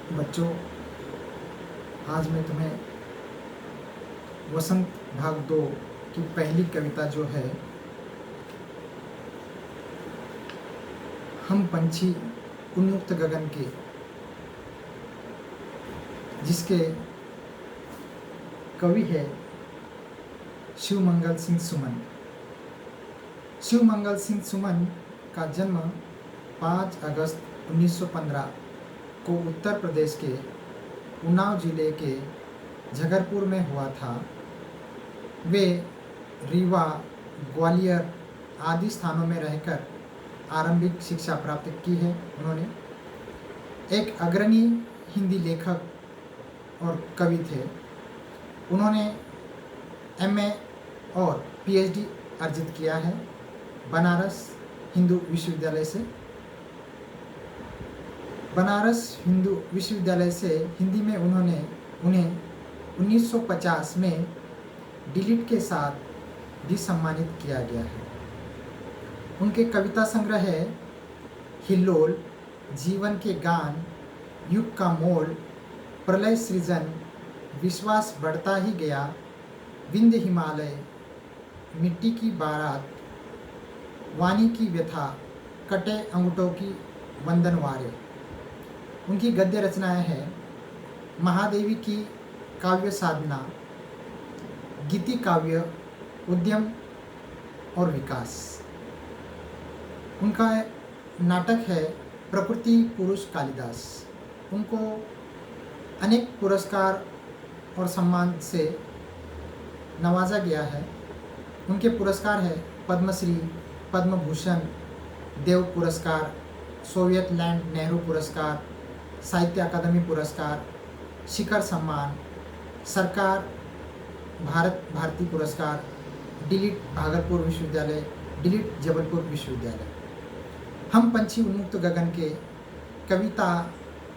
बच्चों, आज मैं तुम्हें वसंत भाग 2 की पहली कविता जो है हम पंछी उन्मुक्त गगन के, जिसके कवि है शिवमंगल सिंह सुमन। शिवमंगल सिंह सुमन का जन्म 5 अगस्त 1915 को उत्तर प्रदेश के उन्नाव जिले के झगरपुर में हुआ था। वे रीवा, ग्वालियर आदि स्थानों में रहकर आरंभिक शिक्षा प्राप्त की है। उन्होंने एक अग्रणी हिंदी लेखक और कवि थे। उन्होंने एमए और पीएचडी अर्जित किया है बनारस हिंदू विश्वविद्यालय से। बनारस हिंदू विश्वविद्यालय से हिंदी में उन्हें 1950 में डीलिट के साथ भी सम्मानित किया गया है। उनके कविता संग्रह है हिल्लोल, जीवन के गान, युग का मोल, प्रलय सृजन, विश्वास बढ़ता ही गया, विंध्य हिमालय, मिट्टी की बारात, वाणी की व्यथा, कटे अंगूठों की वंदनवारे। उनकी गद्य रचनाएं हैं महादेवी की काव्य साधना, गीति काव्य, उद्यम और विकास। उनका नाटक है प्रकृति पुरुष कालिदास। उनको अनेक पुरस्कार और सम्मान से नवाजा गया है। उनके पुरस्कार है पद्मश्री, पद्म भूषण, देव पुरस्कार, सोवियत लैंड नेहरू पुरस्कार, साहित्य अकादमी पुरस्कार, शिखर सम्मान, सरकार भारती पुरस्कार, डीलिट भागलपुर विश्वविद्यालय, डीलिट जबलपुर विश्वविद्यालय। हम पंछी उन्मुक्त गगन के कविता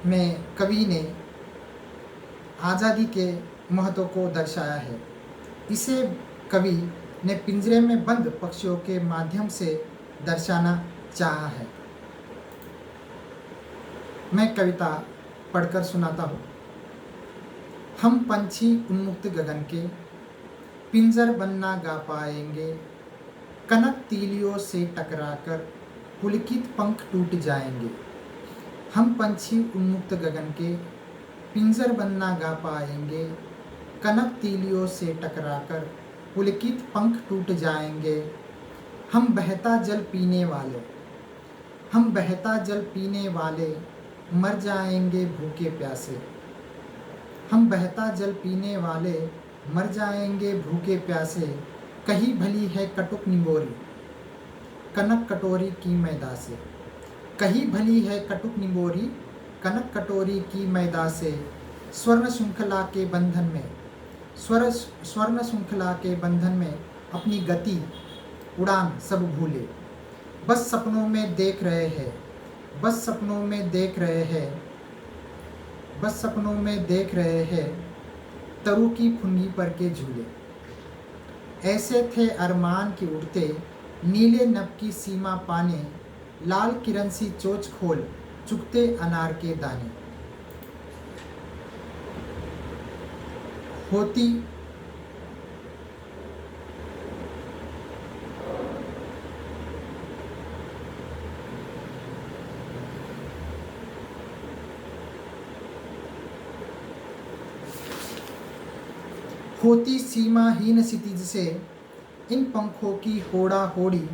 में कवि ने आज़ादी के महत्व को दर्शाया है। इसे कवि ने पिंजरे में बंद पक्षियों के माध्यम से दर्शाना चाहा है। मैं कविता पढ़कर सुनाता हूँ। हम पंछी उन्मुक्त गगन के, पिंजर बनना गा पाएंगे, कनक तीलियों से टकराकर पुलकित पंख टूट जाएंगे। हम पंछी उन्मुक्त गगन के, पिंजर बनना गा पाएंगे, कनक तीलियों से टकराकर पुलकित पंख टूट जाएंगे। हम बहता जल पीने वाले, हम बहता जल पीने वाले, मर जाएंगे भूखे प्यासे। हम बहता जल पीने वाले, मर जाएंगे भूखे प्यासे। कहीं भली है कटुक निबोरी, कनक कटोरी की मैदा से। कहीं भली है कटुक निबोरी, कनक कटोरी की मैदा से। स्वर्ण श्रृंखला के बंधन में, स्वर्ण श्रृंखला के बंधन में अपनी गति उड़ान सब भूले। बस सपनों में देख रहे हैं, बस सपनों में देख रहे हैं, बस सपनों में देख रहे हैं, तरु की फुनगी पर के झूले। ऐसे थे अरमान की उड़ते, नीले नभ की सीमा पाने, लाल किरण सी चोच खोल चुगते अनार के दाने। होती सीमाहीन क्षितिज से इन पंखों की होड़ा होड़ी,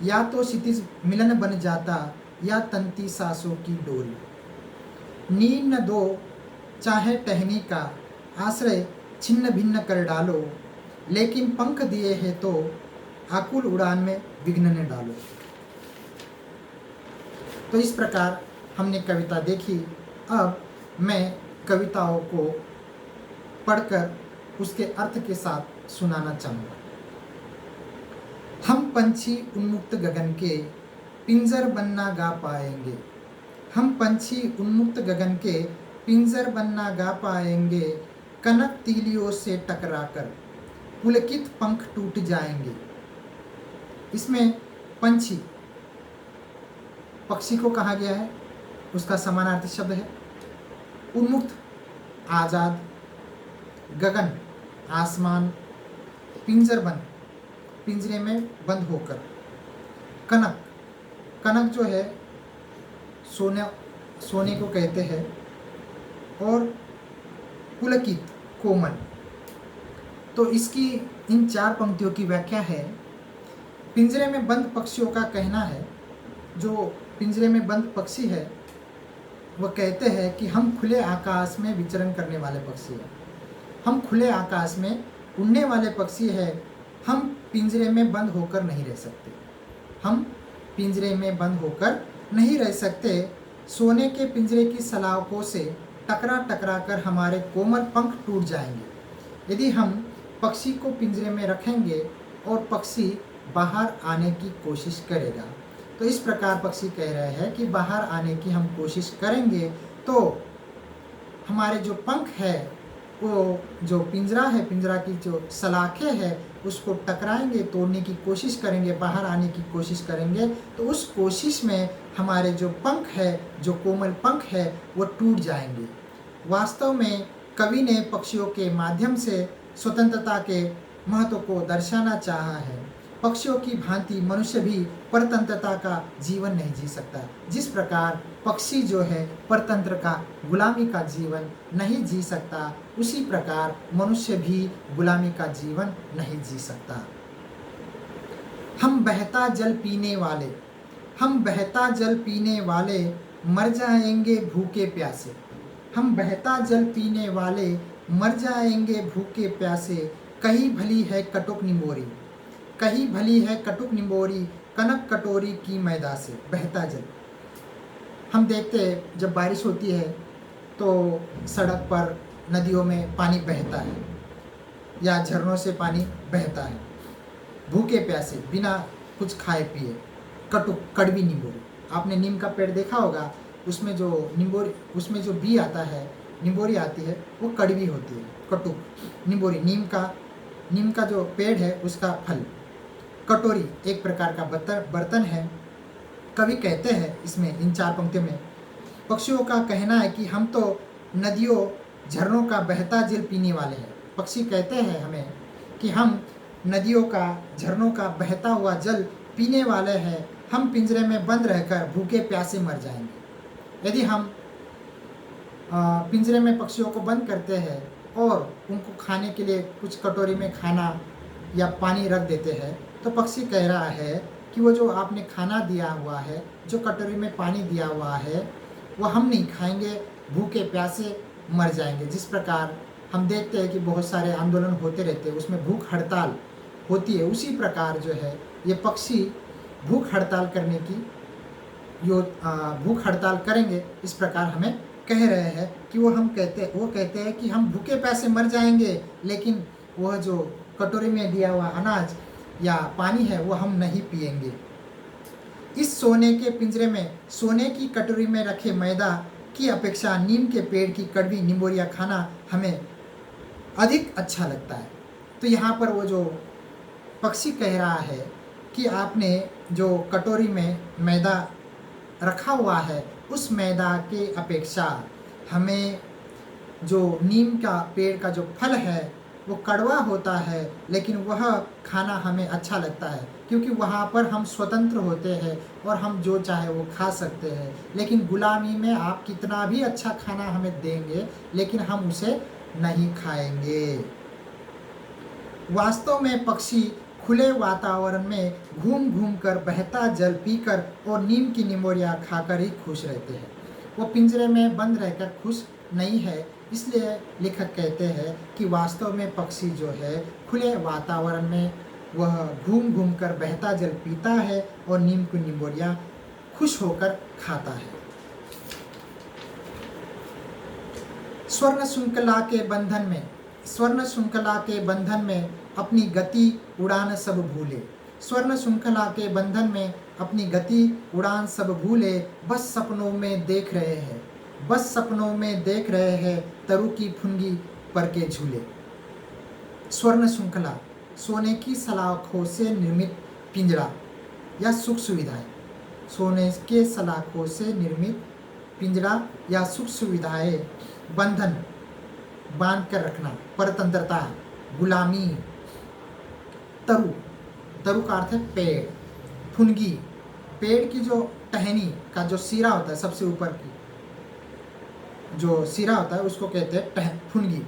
या तो क्षितिज मिलन बन जाता, या तंती सांसों की डोरी। नींद न दो चाहे टहनी का, आश्रय छिन्न भिन्न कर डालो, लेकिन पंख दिए हैं तो आकुल उड़ान में विघ्न न डालो। तो इस प्रकार हमने कविता देखी। अब मैं कविताओं को पढ़कर उसके अर्थ के साथ सुनाना चाहूँगा। हम पंछी उन्मुक्त गगन के, पिंजर बनना गा पाएंगे। हम पंछी उन्मुक्त गगन के, पिंजर बनना गा पाएंगे, कनक तीलियों से टकराकर पुलकित पंख टूट जाएंगे। इसमें पंछी पक्षी को कहा गया है, उसका समानार्थी शब्द है। उन्मुक्त, आज़ाद, गगन, आसमान, पिंजर बंद, पिंजरे में बंद होकर। कनक, कनक जो है सोने को कहते हैं। और पुलकित, कोमल। तो इसकी इन 4 पंक्तियों की व्याख्या है। पिंजरे में बंद पक्षियों का कहना है, जो पिंजरे में बंद पक्षी है वह कहते हैं कि हम खुले आकाश में विचरण करने वाले पक्षी हैं, हम खुले आकाश में उड़ने वाले पक्षी हैं, हम पिंजरे में बंद होकर नहीं रह सकते, हम पिंजरे में बंद होकर नहीं रह सकते। सोने के पिंजरे की सलाखों से टकरा टकरा कर हमारे कोमल पंख टूट जाएंगे यदि हम पक्षी को पिंजरे में रखेंगे और पक्षी बाहर आने की कोशिश करेगा। तो इस प्रकार पक्षी कह रहे हैं कि बाहर आने की हम कोशिश करेंगे तो हमारे जो पंख है, वो जो पिंजरा है, पिंजरा की जो सलाखें है उसको टकराएंगे, तोड़ने की कोशिश करेंगे, बाहर आने की कोशिश करेंगे। तो उस कोशिश में हमारे जो पंख है, जो कोमल पंख है, वो टूट जाएंगे। वास्तव में कवि ने पक्षियों के माध्यम से स्वतंत्रता के महत्व को दर्शाना चाहा है। पक्षियों की भांति मनुष्य भी परतंत्रता का जीवन नहीं जी सकता। जिस प्रकार पक्षी जो है परतंत्र का, गुलामी का जीवन नहीं जी सकता, उसी प्रकार मनुष्य भी गुलामी का जीवन नहीं जी सकता। हम बहता जल पीने वाले, हम बहता जल पीने वाले मर जाएंगे भूखे प्यासे। हम बहता जल पीने वाले मर जाएंगे भूखे प्यासे। कहीं भली है कटुक निमोरी, कहीं भली है कटुक निमोरी, कनक कटोरी की मैदा से। बहता जल, हम देखते हैं जब बारिश होती है तो सड़क पर, नदियों में पानी बहता है या झरनों से पानी बहता है। भूखे प्यासे, बिना कुछ खाए पिए, कटुक, कड़वी निम्बोरी। आपने नीम का पेड़ देखा होगा, उसमें जो निम्बोरी, उसमें जो बी आता है, निम्बोरी आती है, वो कड़वी होती है। कटुक निम्बोरी, नीम का जो पेड़ है उसका फल। कटोरी एक प्रकार का बर्तन है। कवि कहते हैं इसमें, इन 4 पंक्तियों में, पक्षियों का कहना है कि हम तो नदियों झरनों का बहता जल पीने वाले हैं। पक्षी कहते हैं हमें कि हम नदियों का, झरनों का बहता हुआ जल पीने वाले हैं। हम पिंजरे में बंद रहकर भूखे प्यासे मर जाएंगे। यदि हम पिंजरे में पक्षियों को बंद करते हैं और उनको खाने के लिए कुछ कटोरी में खाना या पानी रख देते हैं, तो पक्षी कह रहा है कि वो जो आपने खाना दिया हुआ है, जो कटोरी में पानी दिया हुआ है, वो हम नहीं खाएंगे, भूखे प्यासे मर जाएंगे। जिस प्रकार हम देखते हैं कि बहुत सारे आंदोलन होते रहते हैं, उसमें भूख हड़ताल होती है, उसी प्रकार जो है ये पक्षी भूख हड़ताल करने की भूख हड़ताल करेंगे। इस प्रकार हमें कह रहे हैं कि वो कहते हैं कि हम भूखे प्यासे मर जाएंगे, लेकिन वह जो कटोरी में दिया हुआ अनाज या पानी है वो हम नहीं पिएंगे। इस सोने के पिंजरे में, सोने की कटोरी में रखे मैदा की अपेक्षा नीम के पेड़ की कड़वी निम्बोरिया खाना हमें अधिक अच्छा लगता है। तो यहाँ पर वो जो पक्षी कह रहा है कि आपने जो कटोरी में मैदा रखा हुआ है, उस मैदा के अपेक्षा हमें जो नीम का पेड़ का जो फल है वो कड़वा होता है, लेकिन वह खाना हमें अच्छा लगता है, क्योंकि वहाँ पर हम स्वतंत्र होते हैं और हम जो चाहे वो खा सकते हैं। लेकिन गुलामी में आप कितना भी अच्छा खाना हमें देंगे, लेकिन हम उसे नहीं खाएंगे। वास्तव में पक्षी खुले वातावरण में घूम घूम कर, बहता जल पीकर और नीम की निमोरिया खाकर ही खुश रहते हैं। वो पिंजरे में बंद रहकर खुश नहीं है। इसलिए लेखक कहते हैं कि वास्तव में पक्षी जो है खुले वातावरण में वह घूम घूम कर बहता जल पीता है और नीम की निमोरिया खुश होकर खाता है। स्वर्ण श्रृंखला के बंधन में, स्वर्ण श्रृंखला के बंधन में अपनी गति उड़ान सब भूले। स्वर्ण श्रृंखला के बंधन में अपनी गति उड़ान सब भूले, बस सपनों में देख रहे हैं, बस सपनों में देख रहे हैं तरु की फुनगी पर के झूले। स्वर्ण श्रृंखला, सोने की सलाखों से निर्मित पिंजरा या सुख सुविधाएं, सोने के सलाखों से निर्मित पिंजरा या सुख सुविधाएं, बंधन बांध कर रखना, परतंत्रता, गुलामी। तरु, तरु का अर्थ है पेड़। फुनगी, पेड़ की जो टहनी का जो सिरा होता है, सबसे ऊपर की जो सिरा होता है उसको कहते हैं फुनगी।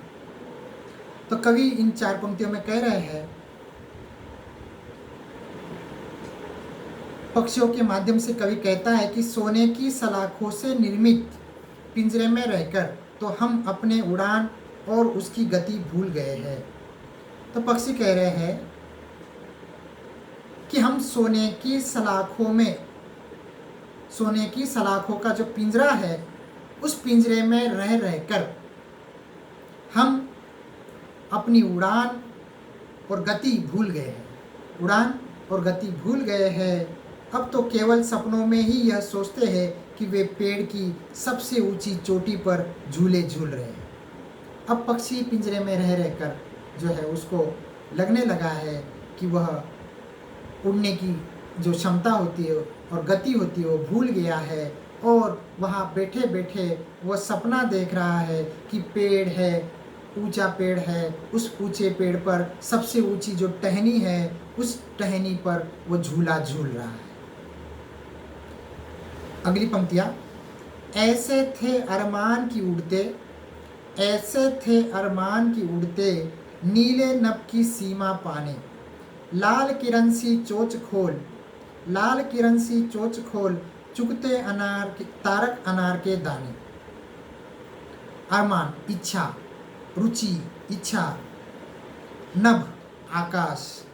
तो कवि इन 4 पंक्तियों में कह रहे हैं, पक्षियों के माध्यम से कवि कहता है कि सोने की सलाखों से निर्मित पिंजरे में रहकर तो हम अपने उड़ान और उसकी गति भूल गए हैं। तो पक्षी कह रहे हैं कि हम सोने की सलाखों का जो पिंजरा है, उस पिंजरे में रह रहकर हम अपनी उड़ान और गति भूल गए हैं। उड़ान और गति भूल गए हैं। अब तो केवल सपनों में ही यह सोचते हैं कि वे पेड़ की सबसे ऊंची चोटी पर झूले झूल रहे हैं। अब पक्षी पिंजरे में रह रहकर जो है उसको लगने लगा है कि वह उड़ने की जो क्षमता होती है और गति होती है वो भूल गया है, और वहाँ बैठे बैठे वह सपना देख रहा है कि पेड़ है, ऊंचा पेड़ है, उस ऊंचे पेड़ पर सबसे ऊंची जो टहनी है, उस टहनी पर वो झूला झूल रहा है। अगली पंक्तियाँ, ऐसे थे अरमान की उड़ते, नीले नभ की सीमा पाने, लाल किरण सी चोच खोल, चुगते तारक अनार के दाने। अरमान, इच्छा, रुचि, इच्छा, नभ, आकाश,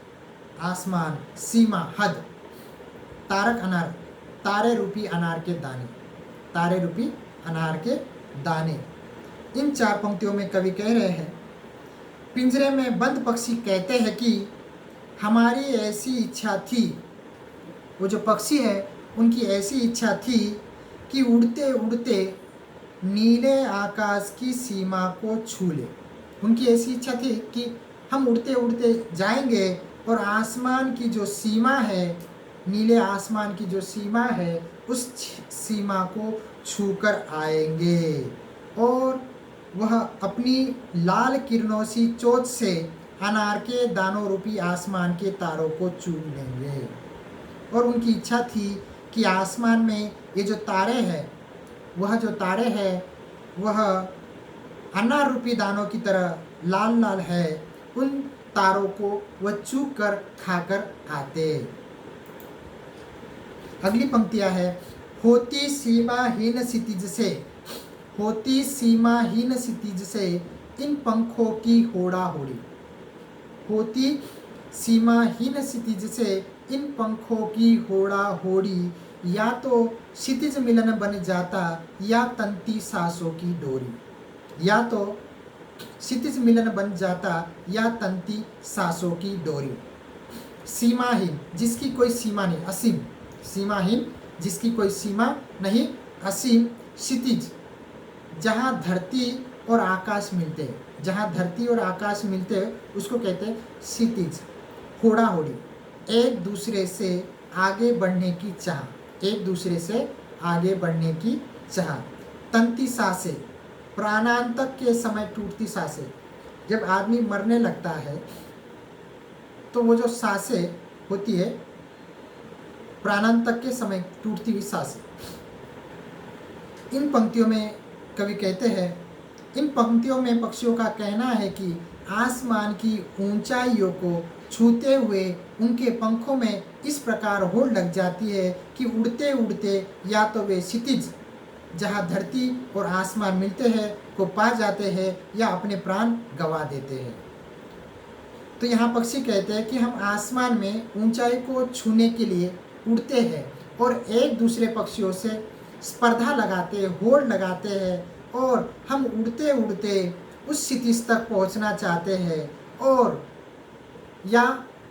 आसमान, सीमा, हद, तारक अनार, तारे रूपी अनार के दाने। इन 4 पंक्तियों में कवि कह रहे हैं, पिंजरे में बंद पक्षी कहते हैं कि हमारी ऐसी इच्छा थी, वो जो पक्षी है उनकी ऐसी इच्छा थी कि उड़ते उड़ते नीले आकाश की सीमा को छू ले। उनकी ऐसी इच्छा थी कि हम उड़ते उड़ते जाएंगे और आसमान की जो सीमा है, नीले आसमान की जो सीमा है, उस सीमा को छूकर आएंगे और वह अपनी लाल किरणों सी चोट से अनार के दानों रूपी आसमान के तारों को चूम लेंगे। और उनकी इच्छा थी कि आसमान में ये जो तारे हैं, वह अनार रूपी दानों की तरह लाल लाल है, उन तारों को वह चूक कर खाकर आते। अगली पंक्तियां है, होती सीमाहीन क्षितिज से इन पंखों की होड़ा होड़ी। होती सीमाहीन क्षितिज से इन पंखों की होड़ा होड़ी, या तो क्षितिज मिलन बन जाता या तंती सांसों की डोरी। या तो क्षितिज मिलन बन जाता या तंती सांसों की डोरी। सीमाहीन, जिसकी कोई सीमा नहीं, असीम। सीमाहीन, जिसकी कोई सीमा नहीं, असीम। क्षितिज, जहाँ धरती और आकाश मिलते हैं, उसको कहते हैं क्षितिज। होड़ा होड़ी, एक दूसरे से आगे बढ़ने की चाह। तंती सांसें, प्राणांतक के समय टूटती सांसें। जब आदमी मरने लगता है तो वो जो सांसें होती है, प्राणांतक के समय टूटती हुई सांसें। इन पंक्तियों में कवि कहते हैं, इन पंक्तियों में पक्षियों का कहना है कि आसमान की ऊंचाइयों को छूते हुए उनके पंखों में इस प्रकार होड़ लग जाती है कि उड़ते उड़ते या तो वे क्षितिज, जहाँ धरती और आसमान मिलते हैं, को पा जाते हैं या अपने प्राण गंवा देते हैं। तो यहाँ पक्षी कहते हैं कि हम आसमान में ऊंचाई को छूने के लिए उड़ते हैं और एक दूसरे पक्षियों से स्पर्धा लगाते, होड़ लगाते हैं, और हम उड़ते उड़ते उस क्षितिज तक पहुँचना चाहते हैं, और या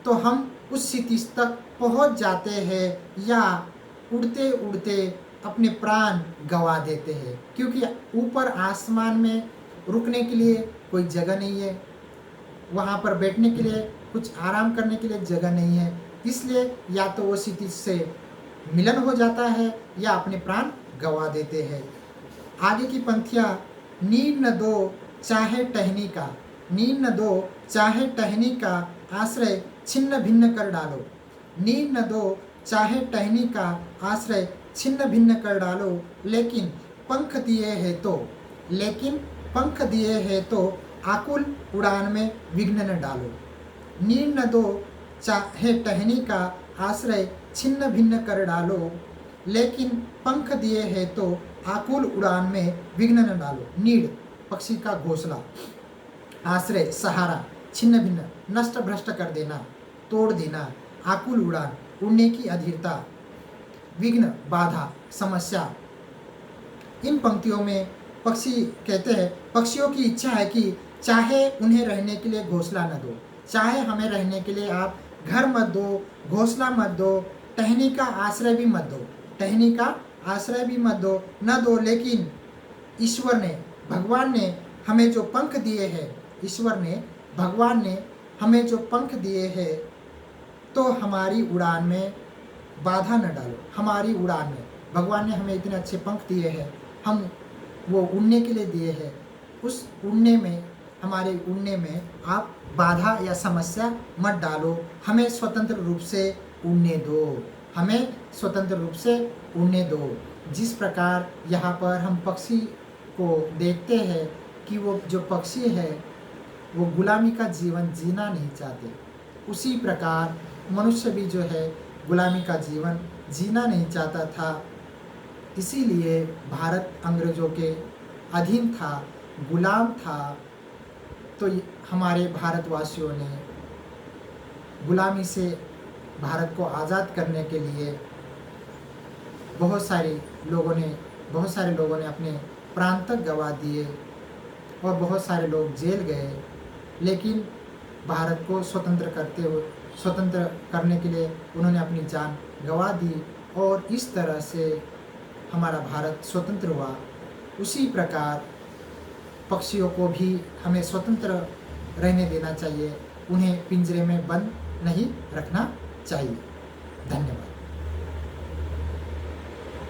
तो हम उस क्षितिज तक पहुँच जाते हैं या उड़ते उड़ते अपने प्राण गंवा देते हैं, क्योंकि ऊपर आसमान में रुकने के लिए कोई जगह नहीं है, वहाँ पर बैठने के लिए, कुछ आराम करने के लिए जगह नहीं है। इसलिए या तो वो क्षितिज से मिलन हो जाता है या अपने प्राण गंवा देते हैं। आगे की पंक्तियाँ, नीड न दो चाहे टहनी का, नीड न दो चाहे टहनी का आश्रय छिन्न भिन्न कर डालो, नीड न दो चाहे टहनी का आश्रय छिन्न भिन्न कर डालो, लेकिन पंख दिए है तो, लेकिन पंख दिए है तो आकुल उड़ान में विघ्न न डालो, नीड न दो चाहे टहनी का आश्रय छिन्न भिन्न कर डालो, लेकिन पंख दिए है तो आकुल उड़ान में विघ्न न डालो। नीड पक्षी का घोंसला, आश्रय सहारा, छिन्न भिन्न नष्ट भ्रष्ट कर देना, तोड़ देना, आकुल उड़ान उड़ने की अधीरता, विघ्न बाधा समस्या। इन पंक्तियों में पक्षी कहते हैं, पक्षियों की इच्छा है कि चाहे उन्हें रहने के लिए घोंसला न दो, चाहे हमें रहने के लिए आप घर मत दो, घोंसला मत दो, टहनी का आश्रय भी मत दो, टहनी का आश्रय भी मत दो न दो, लेकिन ईश्वर ने, भगवान ने हमें जो पंख दिए हैं, ईश्वर ने, भगवान ने हमें जो पंख दिए हैं, तो हमारी उड़ान में बाधा न डालो, हमारी उड़ान में भगवान ने हमें इतने अच्छे पंख दिए हैं, हम वो उड़ने के लिए दिए हैं, उस उड़ने में, हमारे उड़ने में आप बाधा या समस्या मत डालो, हमें स्वतंत्र रूप से उड़ने दो, हमें स्वतंत्र रूप से उड़ने दो। जिस प्रकार यहाँ पर हम पक्षी को देखते हैं कि वो जो पक्षी है वो गुलामी का जीवन जीना नहीं चाहते, उसी प्रकार मनुष्य भी जो है गुलामी का जीवन जीना नहीं चाहता था, इसीलिए भारत अंग्रेज़ों के अधीन था, गुलाम था। तो हमारे भारतवासियों ने गुलामी से भारत को आज़ाद करने के लिए बहुत सारे लोगों ने अपने प्राण तक गंवा दिए और बहुत सारे लोग जेल गए, लेकिन भारत को स्वतंत्र करने के लिए उन्होंने अपनी जान गंवा दी और इस तरह से हमारा भारत स्वतंत्र हुआ। उसी प्रकार पक्षियों को भी हमें स्वतंत्र रहने देना चाहिए, उन्हें पिंजरे में बंद नहीं रखना चाहिए। धन्यवाद।